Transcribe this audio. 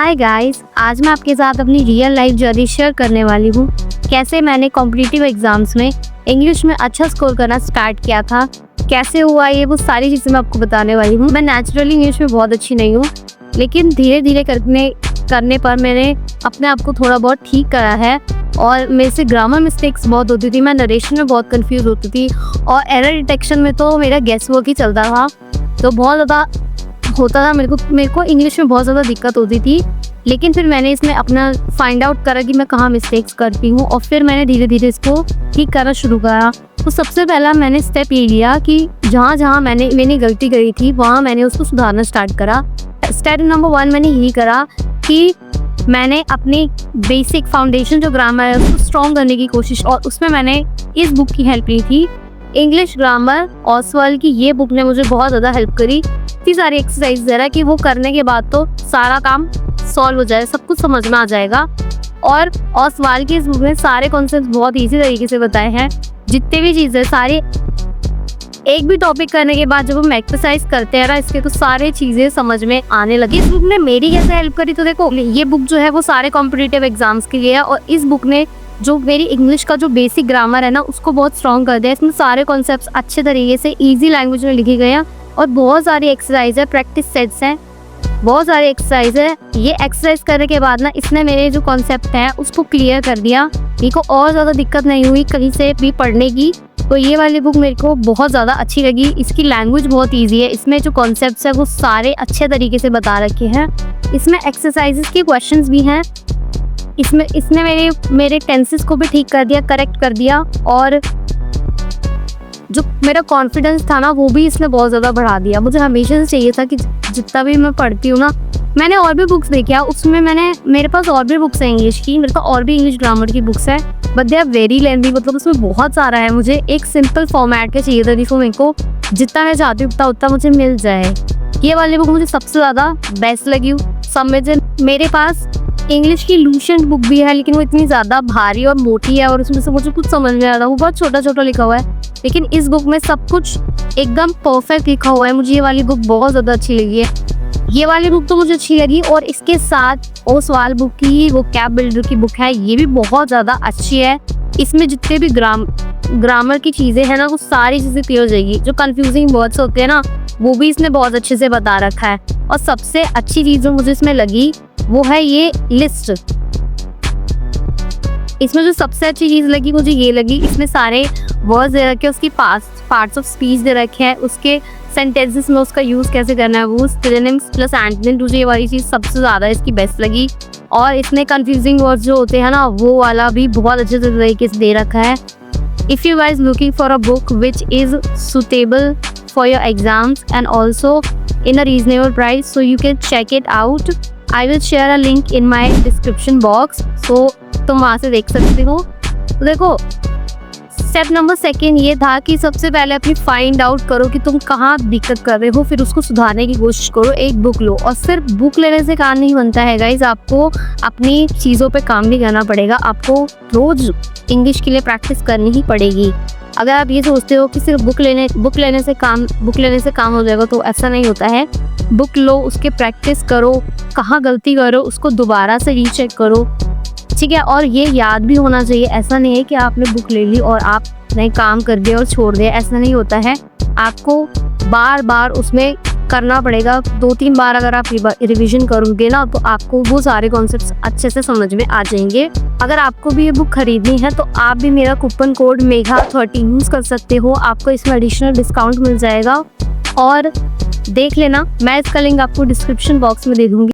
Hi guys, आज मैं आपके साथ अपनी रियल लाइफ जर्नी शेयर करने वाली हूँ। कैसे मैंने कॉम्पिटिटिव एग्जाम्स में इंग्लिश में अच्छा स्कोर करना स्टार्ट किया था, कैसे हुआ ये, वो सारी चीज़ें मैं आपको बताने वाली हूँ। मैं नेचुरली इंग्लिश में बहुत अच्छी नहीं हूँ, लेकिन धीरे धीरे करने पर मैंने अपने आप को थोड़ा बहुत ठीक करा है। और मेरे से ग्रामर मिस्टेक्स बहुत होती थी, मैं नरेशन में बहुत कंफ्यूज होती थी और एरर डिटेक्शन में तो मेरा गेस वर्क ही चलता था। तो बहुत ज़्यादा होता था मेरे को इंग्लिश में बहुत ज़्यादा दिक्कत होती थी। लेकिन फिर मैंने इसमें अपना फाइंड आउट करा कि मैं कहाँ मिस्टेक्स करती हूँ और फिर मैंने धीरे धीरे इसको ठीक करना शुरू करा। तो सबसे पहला मैंने स्टेप ये लिया कि जहाँ जहाँ मैंने गलती करी थी वहाँ मैंने उसको सुधारना स्टार्ट करा। स्टेप नंबर 1 मैंने यही करा कि मैंने अपनी बेसिक फाउंडेशन जो ग्रामर है उसको स्ट्रॉन्ग करने की कोशिश, और उसमें मैंने इस बुक की हेल्प ली थी, इंग्लिश ग्रामर ऑसवाल्ड की। ये बुक ने मुझे बहुत ज़्यादा हेल्प करी। इतनी सारी एक्सरसाइज दे रहा है कि वो करने के बाद तो सारा काम सॉल्व हो जाए, सब कुछ समझ में आ जाएगा। और ऑसवाल्ड की इस बुक में सारे कॉन्सेप्ट बहुत ईजी तरीके से बताए हैं। जितने भी चीज़ें सारी एक भी टॉपिक करने के बाद जब हम एक्सरसाइज करते हैं ना इसके, तो सारे चीज़ें समझ में आने लगी। इस बुक ने मेरी कैसे हेल्प करी, तो देखो ये बुक जो है वो सारे कॉम्पिटिटिव एग्जाम्स के लिए है, और इस बुक ने जो मेरी इंग्लिश का जो बेसिक ग्रामर है ना उसको बहुत स्ट्रॉन्ग कर दिया। इसमें सारे कॉन्सेप्ट्स अच्छे तरीके से ईजी लैंग्वेज में लिखे गए हैं और बहुत सारी एक्सरसाइज है, प्रैक्टिस सेट्स हैं, बहुत सारी एक्सरसाइज है। ये एक्सरसाइज करने के बाद ना इसने मेरे जो कॉन्सेप्ट हैं उसको क्लियर कर दिया। मेरे को और ज़्यादा दिक्कत नहीं हुई कहीं से भी पढ़ने की। तो ये वाली बुक मेरे को बहुत ज़्यादा अच्छी लगी। इसकी लैंग्वेज बहुत ईजी है, इसमें जो कॉन्सेप्ट्स है वो सारे अच्छे तरीके से बता रखे हैं। इसमें एक्सरसाइजेस के क्वेश्चंस भी हैं। इसने मेरे टेंसेस को भी ठीक कर दिया, करेक्ट कर दिया, और जो मेरा कॉन्फिडेंस था ना वो भी इसने बहुत ज़्यादा बढ़ा दिया। मुझे हमेशा से चाहिए था कि जितना भी मैं पढ़ती हूँ ना, मैंने और भी बुक्स देखी है, उसमें मेरे पास और भी बुक्स हैं इंग्लिश की, मेरे पास और भी इंग्लिश ग्रामर की बुक्स है, but they are very lengthy. मतलब उसमें बहुत सारा है। मुझे एक सिंपल फॉर्मेट का चाहिए था जिसको मेरे को जितना मैं चाहती हूँ उतना मुझे मिल जाए। ये वाली बुक मुझे सबसे ज़्यादा बेस्ट लगी। मेरे पास इंग्लिश की लूसेंट बुक भी है, लेकिन वो इतनी ज़्यादा भारी और मोटी है और उसमें से मुझे कुछ समझ नहीं आ रहा। वो बहुत छोटा छोटा लिखा हुआ है, लेकिन इस बुक में सब कुछ एकदम परफेक्ट लिखा हुआ है। मुझे ये वाली बुक बहुत ज़्यादा अच्छी लगी है। ये वाली बुक तो मुझे अच्छी लगी, और इसके साथ ओसवाल्ड बुक की वो कैप बिल्डर की बुक है, ये भी बहुत ज़्यादा अच्छी है। इसमें जितने भी ग्रामर की चीज़ें हैं ना वो सारी चीज़ें क्लियर हो जाएगी। जो कंफ्यूजिंग वर्ड्स होते हैं ना वो भी इसने बहुत अच्छे से बता रखा है। और सबसे अच्छी चीज़ जो मुझे इसमें लगी वो है ये लिस्ट। इसमें जो सबसे अच्छी चीज़ लगी मुझे ये लगी, इसमें सारे वर्ड्स दे रखे हैं, उसकी पार्ट्स ऑफ स्पीच दे रखे हैं, उसके सेंटेंसेस में उसका यूज़ कैसे करना है, वो सिनोनिम्स प्लस एंटोनिम। मुझे ये वाली चीज़ सबसे ज़्यादा इसकी बेस्ट लगी। और इसमें कंफ्यूजिंग वर्ड्स जो होते हैं ना वो वाला भी बहुत अच्छे तरीके से दे रखा है। If you guys looking for a book which is suitable for your exams and also in a reasonable price, so you can check it out. I will share a link in my description box, so तुम वहाँ से देख सकते हो। तो देखो step number 2 ये था कि सबसे पहले अपनी फाइंड आउट करो कि तुम कहाँ दिक्कत कर रहे हो, फिर उसको सुधारने की कोशिश करो। एक बुक लो, और सिर्फ बुक लेने से काम नहीं बनता है गाइज, आपको अपनी चीज़ों पे काम भी करना पड़ेगा। आपको रोज इंग्लिश के लिए प्रैक्टिस करनी ही पड़ेगी। अगर आप ये सोचते हो कि सिर्फ बुक लेने से काम हो जाएगा, तो ऐसा नहीं होता है। बुक लो, उसके प्रैक्टिस करो, कहाँ गलती करो उसको दोबारा से रीचेक करो, ठीक है। और ये याद भी होना चाहिए। ऐसा नहीं है कि आपने बुक ले ली और आपने काम कर दिया और छोड़ दिया, ऐसा नहीं होता है। आपको बार बार उसमें करना पड़ेगा। 2-3 बार अगर आप रिवीजन करोगे ना तो आपको वो सारे कॉन्सेप्ट्स अच्छे से समझ में आ जाएंगे। अगर आपको भी ये बुक खरीदनी है तो आप भी मेरा कूपन कोड MEGHA13 यूज़ कर सकते हो, आपको इसमें एडिशनल डिस्काउंट मिल जाएगा। और देख लेना, मैं इसका लिंक आपको डिस्क्रिप्शन बॉक्स में दे दूँगी।